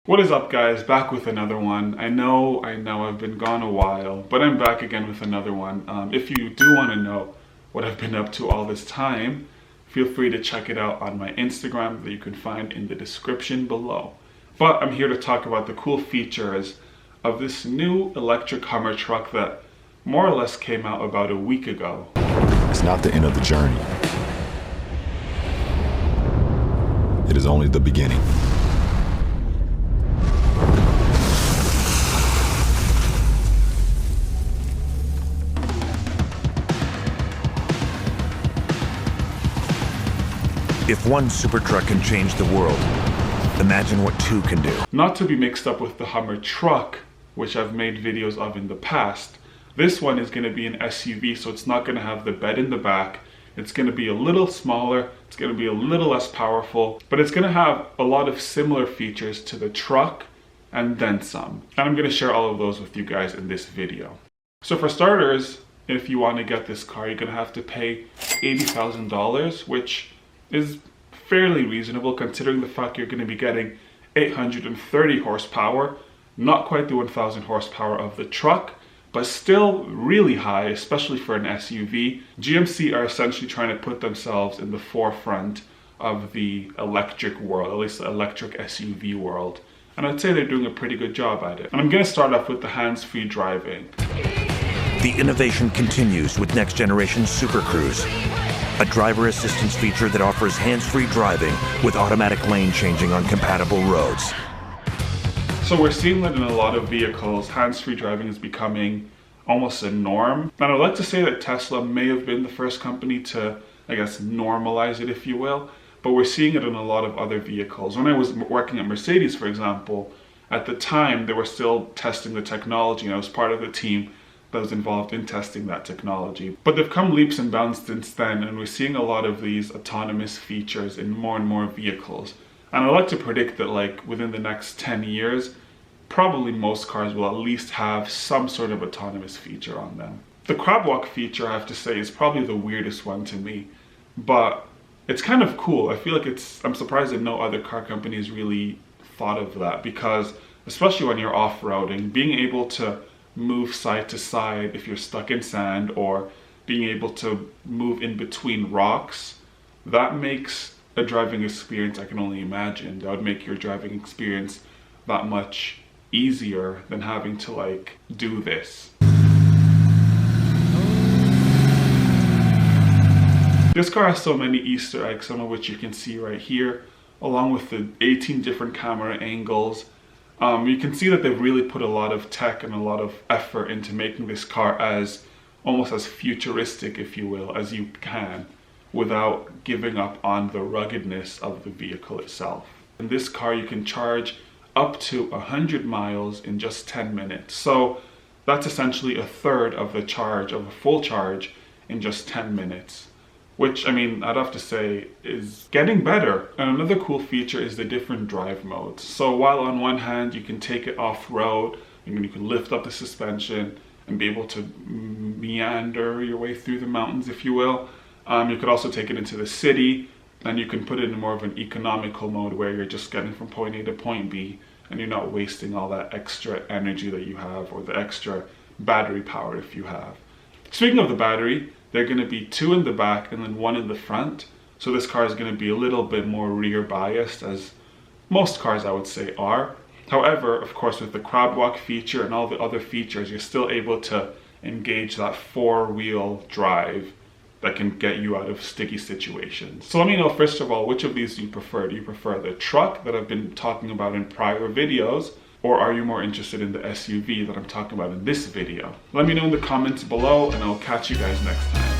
What is up, guys? Back with another one. I know I've been gone a while, but I'm back again with another one. If you do want to know what I've been up to all this time, feel free to check it out on my Instagram that you can find in the description below. But I'm here to talk about the cool features of this new electric Hummer truck that more or less came out about a week ago. It's not the end of the journey. It is only the beginning. If one Cybertruck can change the world, imagine what two can do. Not to be mixed up with the Hummer truck, which I've made videos of in the past. This one is going to be an SUV, so it's not going to have the bed in the back. It's going to be a little smaller, it's going to be a little less powerful, but it's going to have a lot of similar features to the truck and then some. And I'm going to share all of those with you guys in this video. So for starters, if you want to get this car, you're going to have to pay $80,000, which is fairly reasonable considering the fact you're going to be getting 830 horsepower, not quite the 1000 horsepower of the truck, but still really high, especially for an SUV. GMC are essentially trying to put themselves in the forefront of the electric world, at least the electric SUV world. And I'd say they're doing a pretty good job at it. And I'm going to start off with the hands-free driving. The innovation continues with next generation Super Cruise, a driver assistance feature that offers hands-free driving with automatic lane changing on compatible roads. So we're seeing that in a lot of vehicles, hands-free driving is becoming almost a norm. And I'd like to say that Tesla may have been the first company to, I guess, normalize it, if you will. But we're seeing it in a lot of other vehicles. When I was working at Mercedes, for example, at the time they were still testing the technology, and I was part of the team that was involved in testing that technology. But they've come leaps and bounds since then, and we're seeing a lot of these autonomous features in more and more vehicles. And I like to predict that like within the next 10 years, probably most cars will at least have some sort of autonomous feature on them. The Crabwalk feature, I have to say, is probably the weirdest one to me, but it's kind of cool. I feel like I'm surprised that no other car companies really thought of that, because especially when you're off-roading, being able to move side to side if you're stuck in sand, or being able to move in between rocks, that makes a driving experience I can only imagine. That would make your driving experience that much easier than having to like do this. This car has so many Easter eggs, some of which you can see right here, along with the 18 different camera angles. You can see that they've really put a lot of tech and a lot of effort into making this car as almost as futuristic, if you will, as you can, without giving up on the ruggedness of the vehicle itself. In this car, you can charge up to 100 miles in just 10 minutes. So that's essentially a third of the charge of a full charge in just 10 minutes. Which, I mean, I'd have to say is getting better. And another cool feature is the different drive modes. So while on one hand you can take it off-road, and you can lift up the suspension and be able to meander your way through the mountains, if you will. You could also take it into the city, and you can put it in more of an economical mode where you're just getting from point A to point B, and you're not wasting all that extra energy that you have, or the extra battery power if you have. Speaking of the battery, they're going to be 2 in the back and then 1 in the front. So this car is going to be a little bit more rear biased, as most cars I would say are. However, of course, with the Crabwalk feature and all the other features, you're still able to engage that 4-wheel drive that can get you out of sticky situations. So let me know, first of all, which of these do you prefer? Do you prefer the truck that I've been talking about in prior videos, or are you more interested in the SUV that I'm talking about in this video? Let me know in the comments below, and I'll catch you guys next time.